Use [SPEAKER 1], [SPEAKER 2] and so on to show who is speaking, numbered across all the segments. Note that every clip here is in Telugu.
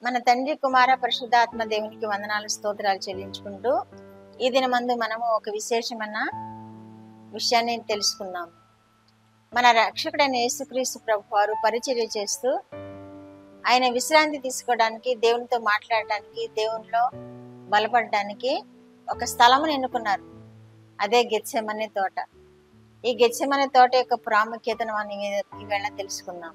[SPEAKER 1] మన తండ్రి కుమార పరిశుద్ధాత్మ దేవునికి వందనాలు స్తోత్రాలు చెల్లించుకుంటూ ఈ దినమందు మనము ఒక విశేషమైన విషయాన్ని తెలుసుకుందాం. మన రక్షకుడైన యేసుక్రీస్తు ప్రభు వారు పరిచర్య చేస్తూ ఆయన విశ్రాంతి తీసుకోవడానికి, దేవునితో మాట్లాడటానికి, దేవునిలో బలపడడానికి ఒక స్థలమును ఎన్నుకున్నారు. అదే గెత్సెమనే తోట. ఈ గెత్సెమనే తోట యొక్క ప్రాముఖ్యతను మనం ఈవేళ తెలుసుకుందాం.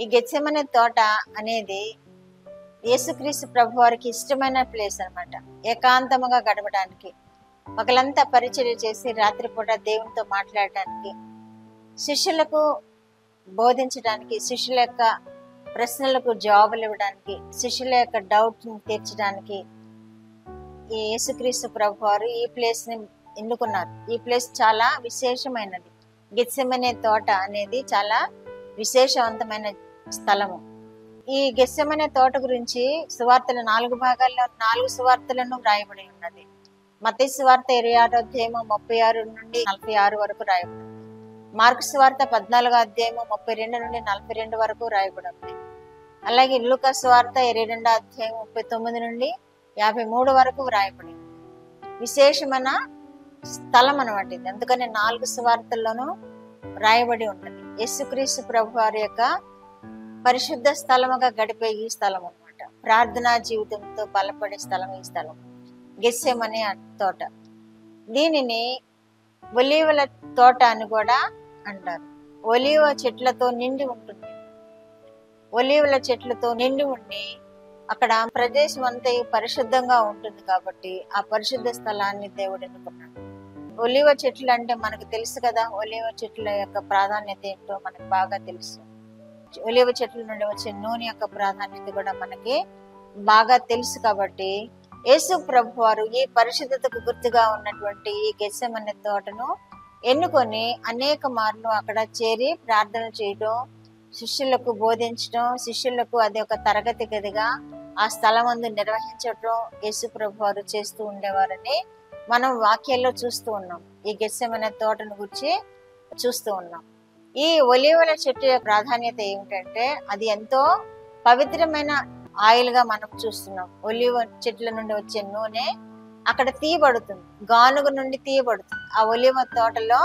[SPEAKER 1] ఈ గెత్సెమనే తోట అనేది యేసుక్రీస్తు ప్రభు వారికి ఇష్టమైన ప్లేస్ అన్నమాట. ఏకాంతముగా గడపడానికి, పగలంతా పరిచర్య చేసి రాత్రిపూట దేవునితో మాట్లాడటానికి, శిష్యులకు బోధించడానికి, శిష్యుల యొక్క ప్రశ్నలకు జవాబులు ఇవ్వడానికి, శిష్యుల యొక్క డౌట్ తీర్చడానికి ఈ యేసుక్రీస్తు ప్రభు వారు ఈ ప్లేస్ ని ఎన్నుకున్నారు. ఈ ప్లేస్ చాలా విశేషమైనది. గెత్సెమనే తోట అనేది చాలా విశేషవంతమైన స్థలము. ఈ గెత్సెమనే తోట గురించి సువార్తలు 4 భాగాల్లో 4 సువార్తలను వ్రాయబడి ఉన్నది. మత్తయి సువార్త 26వ అధ్యాయము 36 నుండి 46 వరకు రాయబడింది. మార్కు సువార్త 14వ అధ్యాయము 32 నుండి 42 వరకు రాయబడింది. అలాగే లూకా సువార్త 22వ అధ్యాయం 39 నుండి 53 వరకు వ్రాయబడింది. విశేషమైన స్థలం అన్నమాట ఇది. అందుకని 4 సువార్తల్లోనూ రాయబడి ఉన్నది. యేసుక్రీస్తు ప్రభు వారి యొక్క పరిశుద్ధ స్థలముగా గడిపే ఈ స్థలం అన్నమాట. ప్రార్థనా జీవితంతో బలపడే స్థలం ఈ స్థలం, గెత్సెమనే తోట. దీనిని ఒలీవల తోట అని కూడా అంటారు. ఒలీవ చెట్లతో నిండి ఉంటుంది. ఒలీవల చెట్లతో నిండి ఉండి అక్కడ ప్రదేశం అంతా పరిశుద్ధంగా ఉంటుంది. కాబట్టి ఆ పరిశుద్ధ స్థలాన్ని దేవుడు ఎన్నుకున్నాడు. ఒలీవ చెట్లు అంటే మనకు తెలుసు కదా. ఒలీవ చెట్ల యొక్క ప్రాధాన్యత ఏంటో మనకు బాగా తెలుసు. ఒలీవ చెట్ల నుండి వచ్చే నూనె యొక్క ప్రాధాన్యత కూడా మనకి బాగా తెలుసు. కాబట్టి యేసు ప్రభు వారు ఈ పరిశుద్ధతకు గుర్తుగా ఉన్నటువంటి ఈ గెత్సెమనే తోటను ఎన్నుకొని అనేక మార్లు అక్కడ చేరి ప్రార్థన చేయడం, శిష్యులకు బోధించడం, శిష్యులకు అది ఒక తరగతి గదిగా ఆ స్థలం అందు నిర్వహించడం యేసు ప్రభు వారు చేస్తూ ఉండేవారని మనం వాక్యాల్లో చూస్తూ ఉన్నాం. ఈ గెత్సెమనే తోటను గురించి చూస్తూ ఉన్నాం. ఈ ఒలీవల చెట్టు యొక్క ప్రాధాన్యత ఏమిటంటే అది ఎంతో పవిత్రమైన ఆయిల్ గా మనం చూస్తున్నాం. ఒలీవ చెట్ల నుండి వచ్చే నూనె అక్కడ తీయబడుతుంది, గానుగ నుండి తీయబడుతుంది. ఆ ఒలీవ తోటలో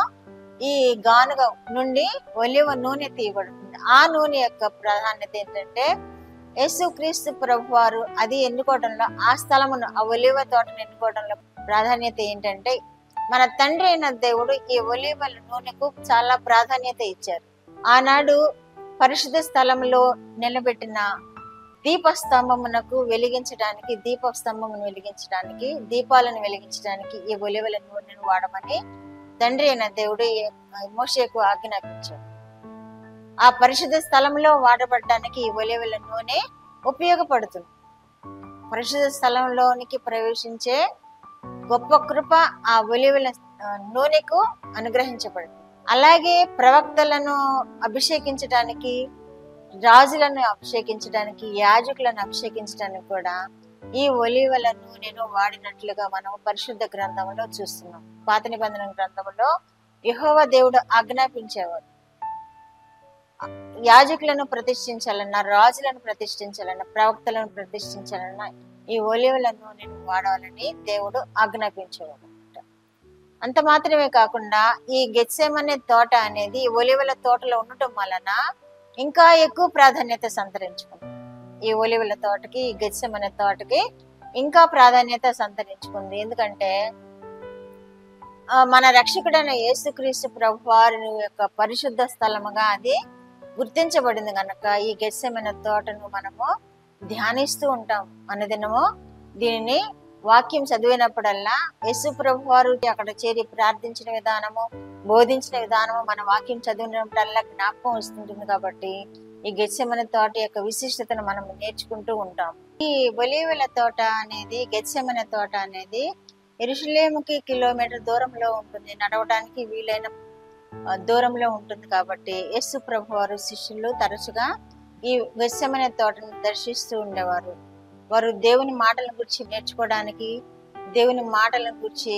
[SPEAKER 1] ఈ గానుగ నుండి ఒలీవ నూనె తీయబడుతుంది. ఆ నూనె యొక్క ప్రాధాన్యత ఏంటంటే యేసుక్రీస్తు ప్రభు వారు అది ఎన్నుకోవడంలో, ఆ స్థలమును, ఆ ఒలీవ తోటను ఎన్నుకోవడంలో ప్రాధాన్యత ఏంటంటే మన తండ్రి అయిన దేవుడు ఈ ఒలీవల నూనెకు చాలా ప్రాధాన్యత ఇచ్చారు. ఆనాడు పరిశుద్ధ స్థలంలో నిలబెట్టిన దీపస్తంభమునకు వెలిగించడానికి, దీపాలను వెలిగించడానికి ఈ ఒలీవల నూనెను వాడమని తండ్రి అయిన దేవుడు మోషేకు ఆజ్ఞాపించాడు. ఆ పరిశుద్ధ స్థలంలో వాడబడటానికి ఈ ఒలీవల నూనె ఉపయోగపడుతుంది. పరిశుద్ధ స్థలంలోనికి ప్రవేశించే గొప్ప కృప ఆ ఒలీవల నూనెకు అనుగ్రహించబడింది. అలాగే ప్రవక్తలను అభిషేకించడానికి, రాజులను అభిషేకించడానికి, యాజకులను అభిషేకించడానికి కూడా ఈ ఒలీవల నూనెను వాడినట్లుగా మనం పరిశుద్ధ గ్రంథంలో చూస్తున్నాం. పాత నిబంధన గ్రంథంలో యెహోవా దేవుడు ఆజ్ఞాపించేవాడు. యాజకులను ప్రతిష్ఠించాలన్నా, రాజులను ప్రతిష్ఠించాలన్నా, ప్రవక్తలను ప్రతిష్ఠించాలన్నా ఈ ఒలీవల నూనెను వాడాలని దేవుడు ఆజ్ఞాపించేవాడు. అంత మాత్రమే కాకుండా ఈ గెత్సెమనే తోట అనేది ఒలీవల తోటలో ఉండటం వలన ఇంకా ఎక్కువ ప్రాధాన్యత సంతరించుకుంది. ఈ ఒలీవల తోటకి, ఈ గెత్సెమనే తోటకి ఇంకా ప్రాధాన్యత సంతరించుకుంది. ఎందుకంటే మన రక్షకుడైన యేసుక్రీస్తు ప్రభు వారి యొక్క పరిశుద్ధ స్థలముగా అది గుర్తించబడింది కనుక ఈ గెత్సెమనే తోటను మనము ధ్యానిస్తూ ఉంటాం అనుదినము. దీనిని వాక్యం చదివినప్పుడల్లా యేసు ప్రభు వారు అక్కడ చేరి ప్రార్థించిన విధానము, బోధించిన విధానము మన వాక్యం చదివినప్పుడల్లా జ్ఞాపకం వస్తుంటుంది. కాబట్టి ఈ గెత్సెమనే తోట యొక్క విశిష్టతను మనం నేర్చుకుంటూ ఉంటాం. ఈ ఒలీవల తోట అనేది, గెత్సెమనే తోట అనేది యెరూషలేముకి కిలోమీటర్ దూరంలో ఉంటుంది. నడవడానికి వీలైన దూరంలో ఉంటుంది. కాబట్టి యేసు ప్రభు వారు శిష్యులు తరచుగా ఈ గెత్సెమనే తోటను దర్శిస్తూ ఉండేవారు. వారు దేవుని మాటలను గురించి నేర్చుకోవడానికి, దేవుని మాటలను గురించి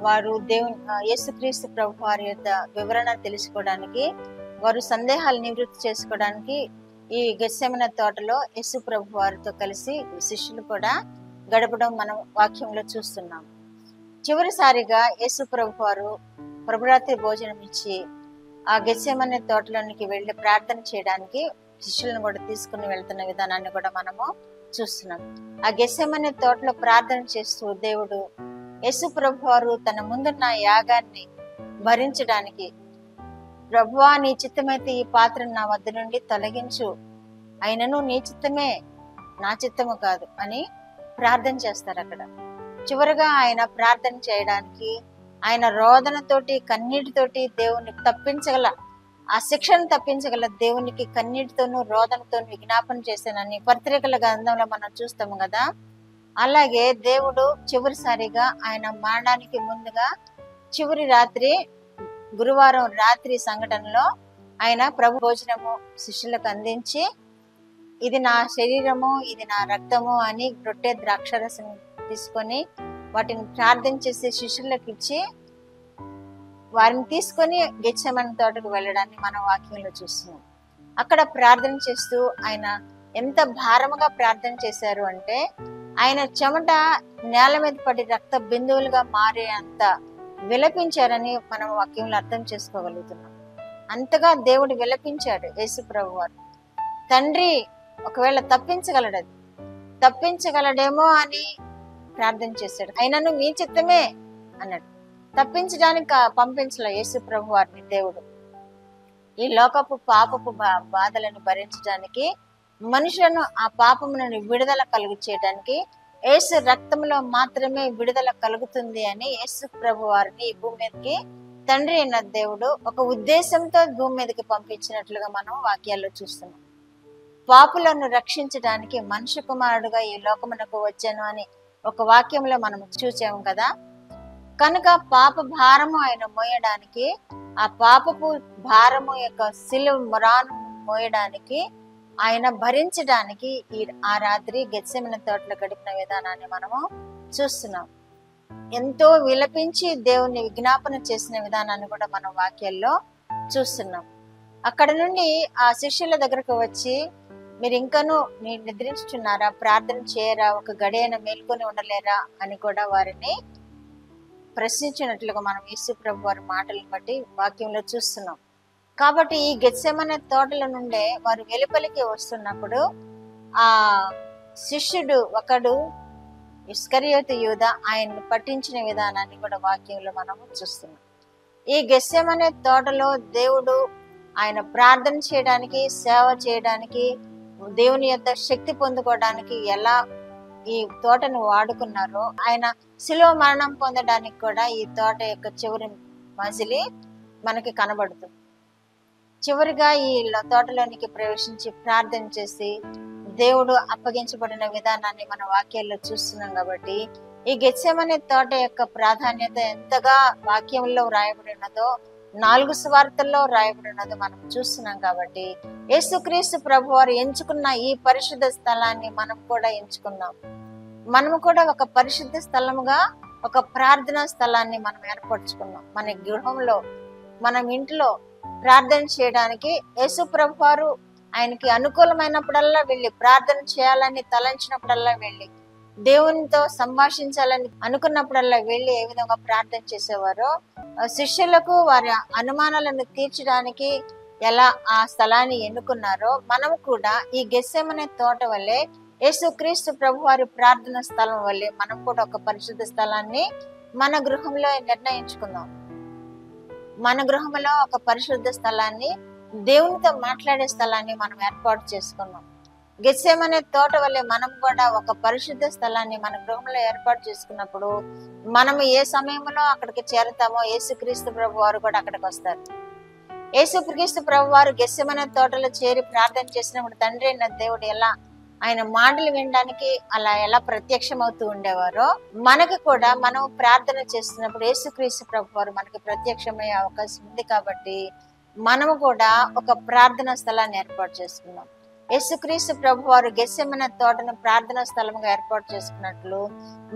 [SPEAKER 1] వారు యేసుక్రీస్తు ప్రభు వారి యొక్క వివరణ తెలుసుకోవడానికి, వారు సందేహాలు నివృత్తి చేసుకోవడానికి ఈ గెత్సెమనే తోటలో యేసు ప్రభు వారితో కలిసి శిష్యులు కూడా గడపడం మనం వాక్యంలో చూస్తున్నాం. చివరిసారిగా యేసు ప్రభు వారు ప్రభురాత్రి భోజనం ఇచ్చి ఆ గెత్సెమనే తోటలోనికి వెళ్ళి ప్రార్థన చేయడానికి శిష్యులను కూడా తీసుకుని వెళ్తున్న విధానాన్ని కూడా మనము చూస్తున్నాం. ఆ గెత్సెమనే తోటలో ప్రార్థన చేస్తూ దేవుడు యేసు ప్రభు వారు తన ముందున్న యాగాన్ని భరించడానికి, ప్రభువా నీ చిత్తమైతే ఈ పాత్రను నా వద్ద నుండి తొలగించు, అయినను నీ చిత్తమే నా చిత్తము కాదు అని ప్రార్థన చేస్తారు. అక్కడ చివరిగా ఆయన ప్రార్థన చేయడానికి ఆయన రోదనతోటి కన్నీటితోటి దేవుని తప్పించగల, ఆ శిక్షను తప్పించగల దేవునికి కన్నీటితోనూ రోదనతోనూ విజ్ఞాపన చేశానని పత్రికల గ్రంథంలో మనం చూస్తాము కదా. అలాగే దేవుడు చివరిసారిగా ఆయన మరణానికి ముందుగా చివరి రాత్రి, గురువారం రాత్రి సంఘటనలో ఆయన ప్రభు భోజనము శిష్యులకు అందించి, ఇది నా శరీరము, ఇది నా రక్తము అని రొట్టె ద్రాక్షరసం తీసుకొని వాటిని ప్రార్థన చేసి శిష్యులకు ఇచ్చి వారిని తీసుకొని గెత్సెమనే తోటకు వెళ్ళడాన్ని మనం వాక్యంలో చూస్తున్నాం. అక్కడ ప్రార్థన చేస్తూ ఆయన ఎంత భారముగా ప్రార్థన చేశారు అంటే, ఆయన చెమట నేల మీద పడి రక్త బిందువులుగా మారే అంత విలపించారని మనం వాక్యంలో అర్థం చేసుకోగలుగుతున్నాం. అంతగా దేవుడు విలపించాడు యేసు ప్రభు వారు. తండ్రి ఒకవేళ తప్పించగలడేమో అని ప్రార్థన చేశాడు. అయినను మీ చిత్తమే అన్నాడు. తప్పించడానికి పంపించలే యేసు ప్రభు వారిని దేవుడు. ఈ లోకపు పాపపు బాధలను భరించడానికి, మనుషులను ఆ పాపము నుండి విడుదల కలుగు చేయడానికి యేసు రక్తంలో మాత్రమే విడుదల కలుగుతుంది అని యేసు ప్రభు వారిని ఈ భూమి మీదకి తండ్రి అయిన దేవుడు ఒక ఉద్దేశంతో భూమి మీదకి పంపించినట్లుగా మనం వాక్యాల్లో చూస్తున్నాం. పాపులను రక్షించడానికి మనుష్య కుమారుడుగా ఈ లోకమునకు వచ్చాను అని ఒక వాక్యంలో మనం చూసాము కదా. కనుక పాప భారము ఆయన మోయడానికి, ఆ పాపపు భారము యొక్క శిలువ మ్రాను మోయడానికి, ఆయన భరించడానికి ఆ రాత్రి గెత్సెమనే తోటలో గడిపిన విధానాన్ని మనము చూస్తున్నాం. ఎంతో విలపించి దేవుని విజ్ఞాపన చేసిన విధానాన్ని కూడా మనం వాక్యాల్లో చూస్తున్నాం. అక్కడ నుండి ఆ శిష్యుల దగ్గరకు వచ్చి, మీరు ఇంకనూ మీరు నిద్రించుచున్నారా, ప్రార్థన చేయరా, ఒక గడియన మేల్కొని ఉండలేరా అని కూడా వారిని ప్రశ్నించినట్లుగా మనం యేసు ప్రభు వారి మాటలను బట్టి వాక్యంలో చూస్తున్నాం. కాబట్టి ఈ గెత్సెమనే తోటల నుండే వారు వెలుపలికి వస్తున్నప్పుడు ఆ శిష్యుడు ఒకడు ఇస్కరియోతు యూద ఆయన్ని పట్టించిన విధానాన్ని కూడా వాక్యంలో మనము చూస్తున్నాం. ఈ గెత్సెమనే తోటలో దేవుడు ఆయన ప్రార్థన చేయడానికి, సేవ చేయడానికి, దేవుని యొక్క శక్తి పొందుకోవడానికి ఎలా ఈ తోటను వాడుకున్నారో, ఆయన శిలువ మరణం పొందడానికి కూడా ఈ తోట యొక్క చివరి మజిలి మనకి కనబడుతుంది. చివరిగా ఈ తోటలోనికి ప్రవేశించి ప్రార్థన చేసి దేవుడు అప్పగించబడిన విధానాన్ని మన వాక్యాల్లో చూస్తున్నాం. కాబట్టి ఈ గెత్సెమనే తోట యొక్క ప్రాధాన్యత ఎంతగా వాక్యంలో వ్రాయబడి ఉన్నదో, 4 సువార్తల్లో రాయబడి ఉన్నదో మనం చూస్తున్నాం. కాబట్టి యేసుక్రీస్తు ప్రభు వారు ఎంచుకున్న ఈ పరిశుద్ధ స్థలాన్ని మనం కూడా ఎంచుకున్నాం. మనము కూడా ఒక పరిశుద్ధ స్థలముగా, ఒక ప్రార్థనా స్థలాన్ని మనం ఏర్పరచుకున్నాం. మన గృహంలో, మనం ఇంట్లో ప్రార్థన చేయడానికి యేసు ప్రభు వారు ఆయనకి అనుకూలమైనప్పుడల్లా వెళ్ళి ప్రార్థన చేయాలని తలంచినప్పుడల్లా వెళ్ళి, దేవునితో సంభాషించాలని అనుకున్నప్పుడల్లా వెళ్ళి ఏ విధంగా ప్రార్థన చేసేవారో, శిష్యులకు వారి అనుమానాలను తీర్చడానికి ఎలా ఆ స్థలాన్ని ఎన్నుకున్నారో, మనం కూడా ఈ గెత్సెమనే తోట వల్లే, యేసుక్రీస్తు ప్రభు వారి ప్రార్థన స్థలం వల్లే మనం కూడా ఒక పరిశుద్ధ స్థలాన్ని మన గృహంలో నిర్ణయించుకుందాం. మన గృహంలో ఒక పరిశుద్ధ స్థలాన్ని, దేవునితో మాట్లాడే స్థలాన్ని మనం ఏర్పాటు చేసుకున్నాం. గెత్సెమనే తోట వల్లే మనం కూడా ఒక పరిశుద్ధ స్థలాన్ని మన గృహంలో ఏర్పాటు చేసుకున్నప్పుడు మనము ఏ సమయంలో అక్కడికి చేరతామో యేసుక్రీస్తు ప్రభు వారు కూడా అక్కడికి వస్తారు. యేసుక్రీస్తు ప్రభు వారు గెత్సెమనే తోటలో చేరి ప్రార్థన చేసినప్పుడు తండ్రి అయిన దేవుడు ఎలా ఆయన మాటలు వినడానికి అలా ఎలా ప్రత్యక్షమవుతూ ఉండేవారో, మనకి కూడా మనం ప్రార్థన చేస్తున్నప్పుడు యేసుక్రీస్తు ప్రభు వారు మనకి ప్రత్యక్షమయ్యే అవకాశం ఉంది. కాబట్టి మనము కూడా ఒక ప్రార్థనా స్థలాన్ని ఏర్పాటు చేసుకున్నాం. యేసుక్రీస్తు ప్రభు వారు గెత్సెమనే తోటను ప్రార్థనా స్థలంగా ఏర్పాటు చేసుకున్నట్లు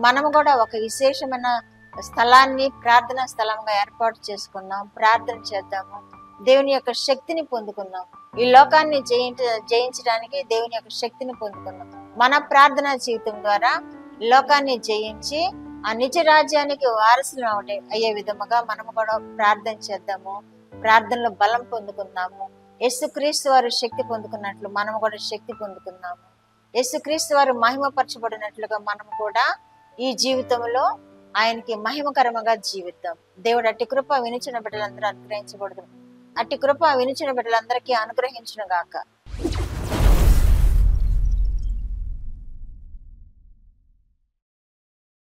[SPEAKER 1] మనము కూడా ఒక విశేషమైన స్థలాన్ని ప్రార్థనా స్థలంగా ఏర్పాటు చేసుకున్నాం. ప్రార్థన చేద్దాము, దేవుని యొక్క శక్తిని పొందుకుందాం. ఈ లోకాన్ని జయించడానికి దేవుని యొక్క శక్తిని పొందుకున్నాం. మన ప్రార్థనా జీవితం ద్వారా లోకాన్ని జయించి ఆ నిజ రాజ్యానికి వారసులు అయ్యే విధముగా మనము కూడా ప్రార్థన చేద్దాము. ప్రార్థనలో బలం పొందుకుందాము. యేసుక్రీస్తు వారు శక్తి పొందుకున్నట్లు మనము కూడా శక్తి పొందుకుందాము. యేసుక్రీస్తు వారు మహిమపరచబడినట్లుగా మనం కూడా ఈ జీవితంలో ఆయనకి మహిమకరముగా జీవిద్దాం. దేవుడు అట్టి కృప వినిచిన బిడ్డలందరూ అనుగ్రహించకూడదు. అట్టి కృప వినిచిన బిడ్డలందరికీ అనుగ్రహించును గాక.